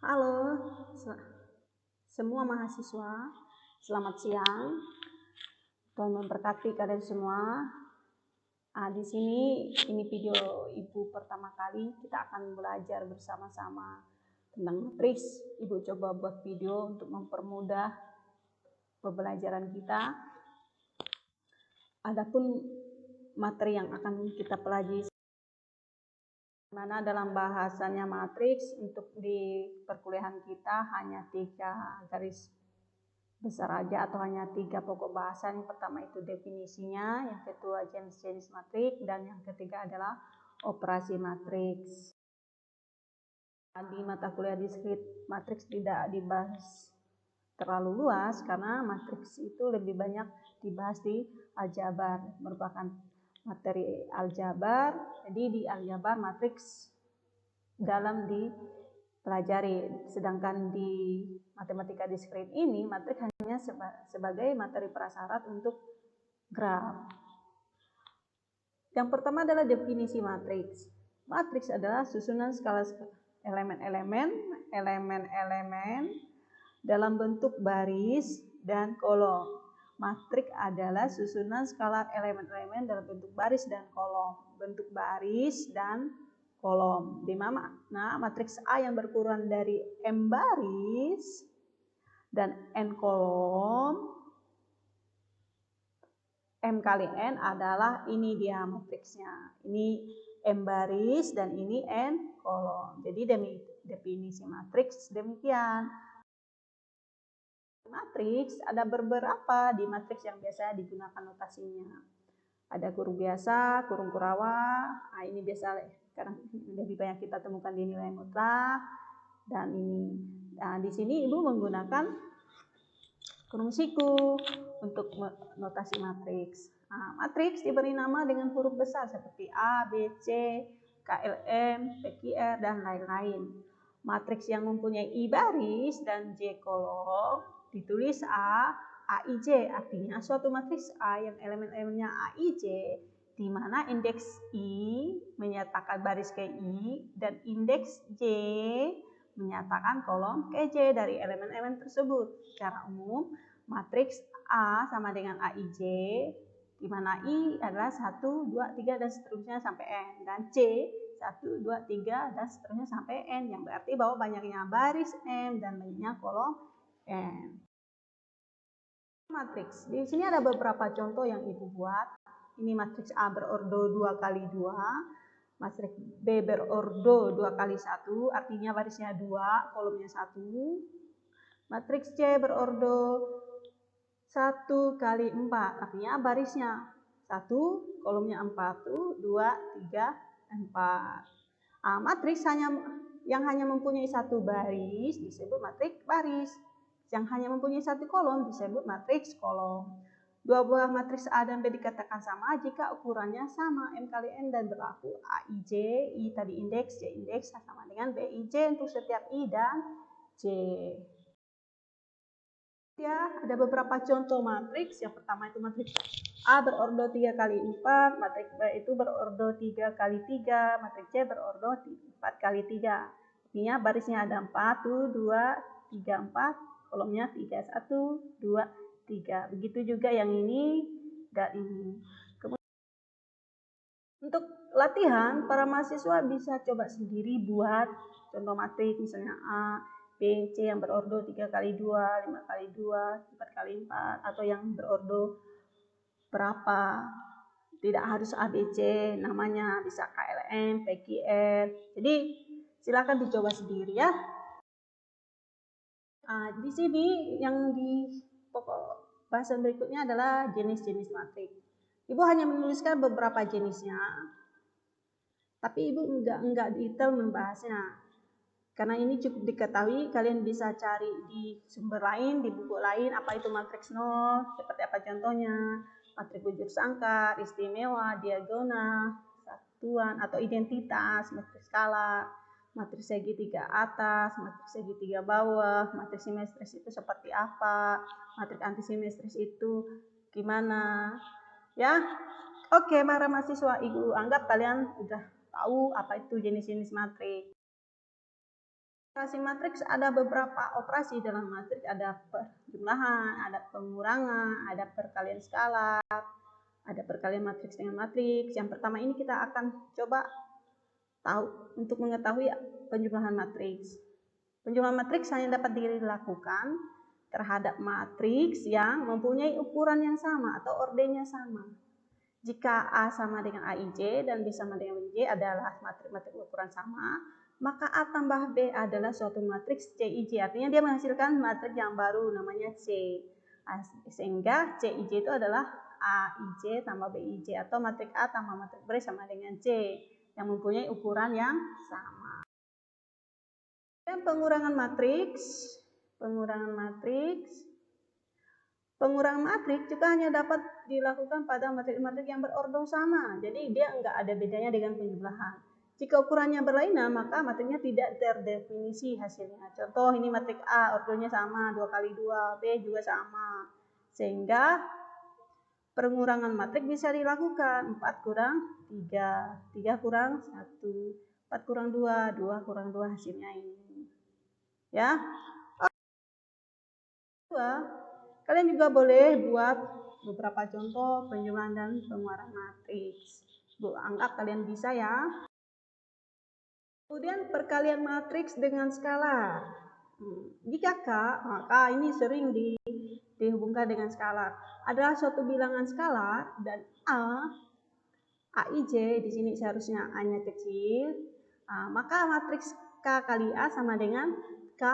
Halo semua mahasiswa, selamat siang. Tuhan memberkati kalian semua. Di sini ini video Ibu pertama kali kita akan belajar bersama-sama tentang matriks. Ibu coba buat video untuk mempermudah pembelajaran kita. Adapun materi yang akan kita pelajari mana dalam bahasanya matriks untuk di perkuliahan kita hanya 3 garis besar aja atau hanya 3 pokok bahasa. Yang pertama itu definisinya, yang kedua jenis-jenis matriks, dan yang ketiga adalah operasi matriks. Di mata kuliah diskrit matriks tidak dibahas terlalu luas karena matriks itu lebih banyak dibahas di aljabar, merupakan materi aljabar. Jadi di aljabar matriks dalam dipelajari, sedangkan di matematika diskrit ini matriks hanya sebagai materi prasyarat untuk graf. Yang pertama adalah definisi matriks. Matriks adalah susunan skala elemen-elemen dalam bentuk baris dan kolom. Matriks adalah susunan skala elemen-elemen dalam bentuk baris dan kolom. Bentuk baris dan kolom. Di mana matriks A yang berukuran dari M baris dan N kolom, M kali N adalah ini dia matriksnya. Ini M baris dan ini N kolom. Jadi definisi matriks demikian. Matriks ada beberapa di matriks yang biasa digunakan notasinya. Ada kurung biasa, kurung kurawa. Ini biasa karena lebih banyak kita temukan di nilai mutlak. Dan ini, di sini Ibu menggunakan kurung siku untuk notasi matriks. Matriks diberi nama dengan huruf besar seperti A, B, C, KLM, PQR, dan lain-lain. Matriks yang mempunyai I baris dan J kolom ditulis A, AIJ, artinya suatu matriks A yang elemen-elemennya AIJ, di mana indeks I menyatakan baris ke I dan indeks J menyatakan kolom ke J dari elemen-elemen tersebut. Secara umum, matriks A sama dengan AIJ, di mana I adalah 1, 2, 3, dan seterusnya sampai N, dan C 1, 2, 3, dan seterusnya sampai N, yang berarti bahwa banyaknya baris M dan banyaknya kolom N. Matriks. Di sini ada beberapa contoh yang Ibu buat. Ini matriks A berordo 2 kali 2, matriks B berordo 2 kali 1, artinya barisnya 2, kolomnya 1. Matriks C berordo 1 kali 4, artinya barisnya 1, kolomnya 4, 2, 3, 4. Matriks yang hanya mempunyai 1 baris disebut matriks baris. Yang hanya mempunyai 1 kolom disebut matriks kolom. Dua buah matriks A dan B dikatakan sama jika ukurannya sama, M kali N, dan berlaku AIJ, I tadi indeks, J indeks sama dengan BIJ untuk setiap I dan J. Ya, ada beberapa contoh matriks. Yang pertama itu matriks A berordo 3 kali 4, matriks B itu berordo 3 kali 3, matriks C berordo 4 kali 3. Artinya barisnya ada 4, 2, 3, 4. Kolomnya 3, 1, 2, 3. Begitu juga yang ini dan ini. Untuk latihan, para mahasiswa bisa coba sendiri buat contoh matriks, misalnya A, B, C yang berordo 3 kali 2, 5 kali 2, 4 kali 4, atau yang berordo berapa. Tidak harus A, B, C, namanya bisa KLM, PQR. Jadi silakan dicoba sendiri ya. Di sini yang di pokok bahasan berikutnya adalah jenis-jenis matriks. Ibu hanya menuliskan beberapa jenisnya, tapi Ibu enggak detail membahasnya. Karena ini cukup diketahui, kalian bisa cari di sumber lain, di buku lain, apa itu matriks nol, seperti apa contohnya, matriks bujur sangkar, istimewa, diagonal, satuan atau identitas, matriks skala, matriks segitiga atas, matriks segitiga bawah, matriks simetris itu seperti apa, matriks antisimetris itu gimana, ya. Oke, para mahasiswa, Ibu anggap kalian sudah tahu apa itu jenis-jenis matriks. Operasi matriks ada beberapa operasi dalam matriks, ada perjumlahan, ada pengurangan, ada perkalian skalar, ada perkalian matriks dengan matriks. Yang pertama ini kita akan coba tahu untuk mengetahui penjumlahan matriks. Penjumlahan matriks hanya dapat dilakukan terhadap matriks yang mempunyai ukuran yang sama atau ordernya sama. Jika A sama dengan AIJ dan B sama dengan BJ adalah matriks ukuran sama, maka A tambah B adalah suatu matriks CIJ. Artinya dia menghasilkan matriks yang baru namanya C. Sehingga CIJ itu adalah AIJ tambah BIJ atau matriks A tambah matriks B sama dengan C yang mempunyai ukuran yang sama. Dan pengurangan matriks juga hanya dapat dilakukan pada matriks-matriks yang berordo sama. Jadi dia enggak ada bedanya dengan penjumlahan. Jika ukurannya berlainan, maka matriksnya tidak terdefinisi hasilnya. Contoh ini matriks A, ordonya sama, 2 kali 2, B juga sama. Sehingga pengurangan matriks bisa dilakukan 4 kurang 3, 3 kurang 1, 4 kurang 2, 2 kurang 2 hasilnya ini. Ya. Kalian juga boleh buat beberapa contoh penjumlahan dan pengurangan matriks. Anggap kalian bisa ya. Kemudian perkalian matriks dengan skalar. Jika K, maka ini sering dihubungkan dengan skalar. Adalah suatu bilangan skalar dan AIJ di sini seharusnya A-nya kecil. Maka matriks K kali A sama dengan K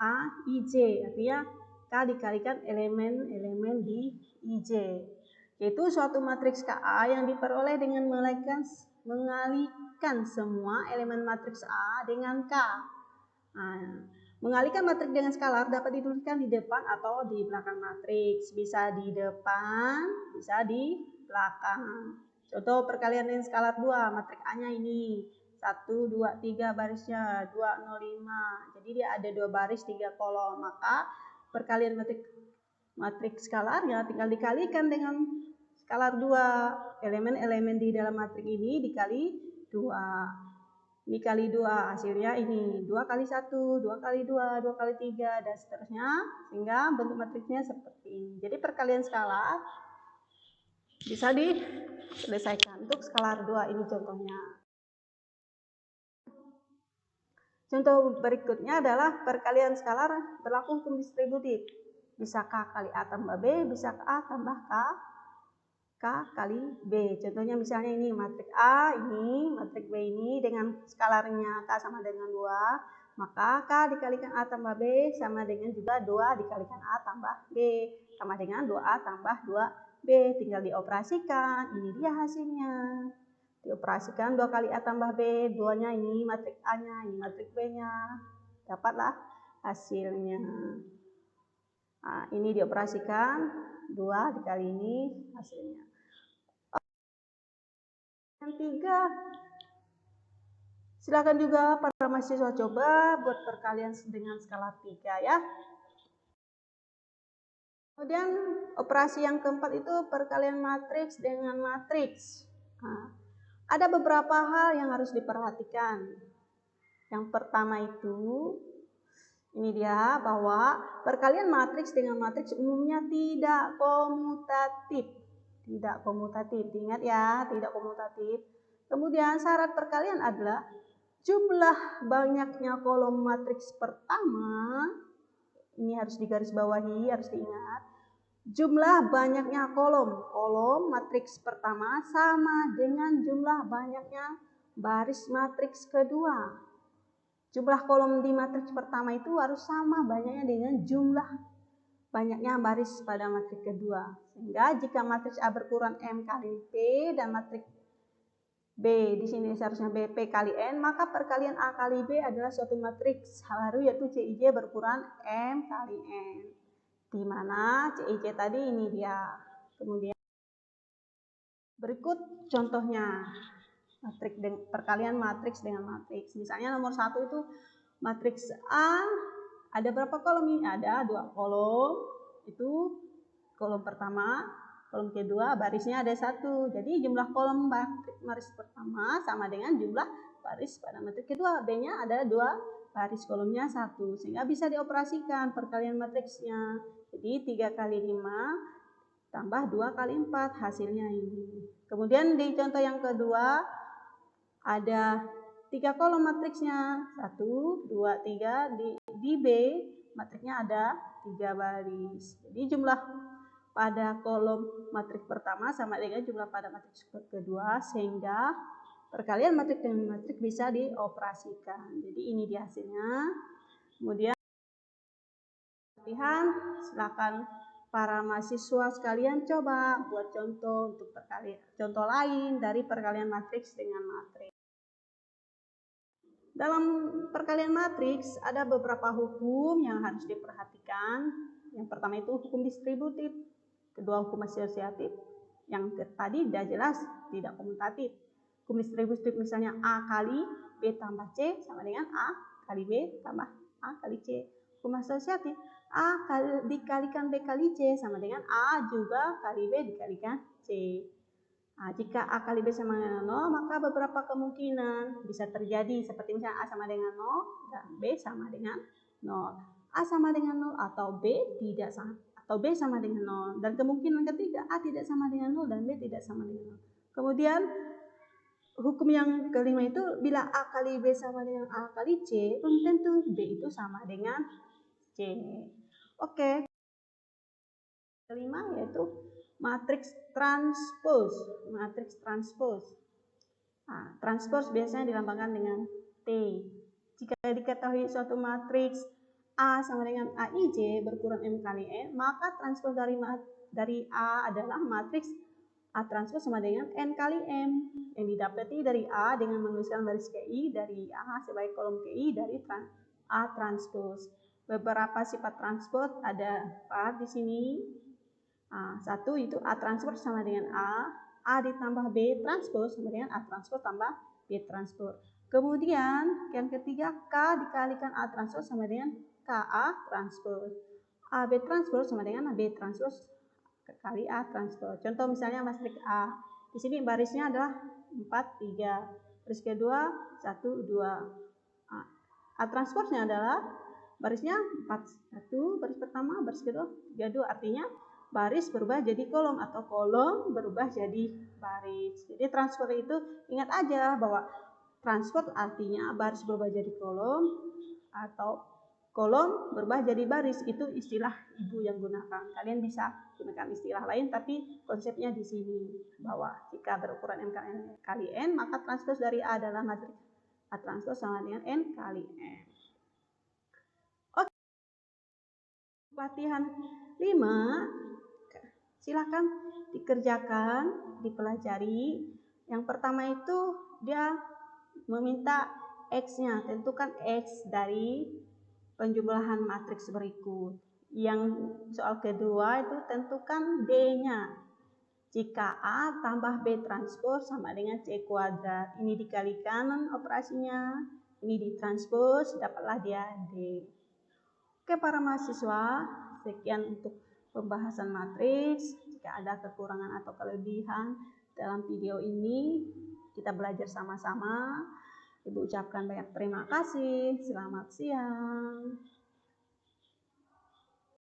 AIJ. Artinya K dikalikan elemen-elemen di IJ. Yaitu suatu matriks KA yang diperoleh dengan mengalihkan semua elemen matriks A dengan K. Mengalihkan matriks dengan skalar dapat dituliskan di depan atau di belakang matriks. Bisa di depan, bisa di belakang. Contoh perkalian dengan skalar 2, matriks A-nya ini 1, 2, 3 barisnya, 2, 0, 5. Jadi dia ada 2 baris, 3 kolom. Maka perkalian matriks skalarnya tinggal dikalikan dengan skalar 2. Elemen-elemen di dalam matriks ini dikali 2. Ini kali 2, hasilnya ini 2 kali 1, 2 kali 2, 2 kali 3, dan seterusnya. Sehingga bentuk matriksnya seperti ini. Jadi perkalian skalar bisa diselesaikan. Untuk skalar 2 ini contohnya. Contoh berikutnya adalah perkalian skalar berlaku hukum distributif. Bisa K kali A tambah B, bisa A tambah K kali B. Contohnya misalnya ini matriks A, ini matriks B ini dengan skalarnya K sama dengan 2, maka K dikalikan A tambah B sama dengan juga 2 dikalikan A tambah B sama dengan 2A tambah 2B. Tinggal dioperasikan, ini dia hasilnya. Dioperasikan 2 kali A tambah B, 2-nya ini matriks A-nya, ini matriks B-nya. Dapatlah hasilnya. Ini dioperasikan 2 dikali ini hasilnya. Yang 3, silakan juga para mahasiswa coba buat perkalian dengan skala 3 ya. Kemudian operasi yang keempat itu perkalian matriks dengan matriks. Ada beberapa hal yang harus diperhatikan. Yang pertama itu, ini dia bahwa perkalian matriks dengan matriks umumnya tidak komutatif. Tidak komutatif, ingat ya, tidak komutatif. Kemudian syarat perkalian adalah jumlah banyaknya kolom matriks pertama, ini harus digarisbawahi, harus diingat. Jumlah banyaknya kolom matriks pertama sama dengan jumlah banyaknya baris matriks kedua. Jumlah kolom di matriks pertama itu harus sama banyaknya dengan jumlah banyaknya baris pada matriks kedua. Sehingga jika matriks A berukuran M kali P dan matriks B di sini seharusnya BP kali N, maka perkalian A kali B adalah suatu matriks baru yaitu CIJ berukuran M kali N. Di mana CIJ tadi ini dia. Kemudian berikut contohnya. Perkalian matriks dengan matriks. Misalnya nomor 1 itu matriks A ada berapa kolom ini? Ada 2 kolom. Itu kolom pertama, kolom kedua barisnya ada 1. Jadi jumlah kolom baris pertama sama dengan jumlah baris pada matriks kedua. B-nya ada 2 baris kolomnya 1, sehingga bisa dioperasikan perkalian matriksnya. Jadi 3 kali 5 tambah 2 kali 4, hasilnya ini. Kemudian di contoh yang kedua ada 3 kolom matriksnya, 1, 2, 3. Di B matriksnya ada 3 baris. Jadi jumlah pada kolom matriks pertama sama dengan jumlah pada matriks kedua, sehingga perkalian matriks dengan matriks bisa dioperasikan. Jadi ini dia hasilnya. Kemudian latihan, silakan para mahasiswa sekalian coba buat contoh untuk contoh lain dari perkalian matriks dengan matriks. Dalam perkalian matriks ada beberapa hukum yang harus diperhatikan. Yang pertama itu hukum distributif, kedua hukum asosiatif, yang tadi sudah jelas tidak komutatif. Hukum distributif misalnya A kali B tambah C sama dengan A kali B tambah A kali C. Hukum asosiatif A dikalikan B kali C sama dengan A juga kali B dikalikan C. Nah, jika A kali B sama dengan 0, maka beberapa kemungkinan bisa terjadi, seperti misalnya A sama dengan 0 dan B sama dengan 0. A sama dengan 0 atau B tidak sama, atau B sama dengan 0. Dan kemungkinan ketiga, A tidak sama dengan 0 dan B tidak sama dengan 0. Kemudian hukum yang kelima itu, bila A kali B sama dengan A kali C, belum tentu B itu sama dengan C. Oke. Kelima yaitu matriks transpose. Matriks transpose. Nah, transpose biasanya dilambangkan dengan T. Jika diketahui suatu matriks A sama dengan AIJ berkurang M kali N, maka transpose dari A adalah matriks A transpose sama dengan N kali M, yang didapati dari A dengan menuliskan baris KI dari A sebagai kolom KI dari A transpose. Beberapa sifat transpose ada 4 di sini. Nah, 1 itu A transpose sama dengan A ditambah B transpose sama dengan A transpose tambah B transpose. Kemudian yang ketiga, K dikalikan A transpose sama dengan KA transpose. AB transpose sama dengan B transpose kali A transpose. Contoh misalnya matriks A. Di sini barisnya adalah 4, 3. Baris kedua 1, 2. A transpose-nya adalah barisnya 4, 1, baris pertama, baris kedua 3, 2. Artinya baris berubah jadi kolom atau kolom berubah jadi baris. Jadi transpose itu ingat aja bahwa transpose artinya baris berubah jadi kolom atau kolom berubah jadi baris. Itu istilah ibu yang gunakan. Kalian bisa gunakan istilah lain, tapi konsepnya di sini bahwa jika berukuran M kali N, maka transpose dari A adalah matriks A transpose sama dengan N kali M. Oke. Latihan 5. Silakan dikerjakan, dipelajari. Yang pertama itu dia meminta X-nya, tentukan X dari penjumlahan matriks berikut. Yang soal kedua itu tentukan D-nya. Jika A tambah B transpose sama dengan C kuadrat. Ini dikalikan operasinya, ini ditranspose, dapatlah dia D. Oke para mahasiswa, sekian untuk pembahasan matriks. Jika ada kekurangan atau kelebihan dalam video ini, kita belajar sama-sama. Ibu ucapkan banyak terima kasih. Selamat siang.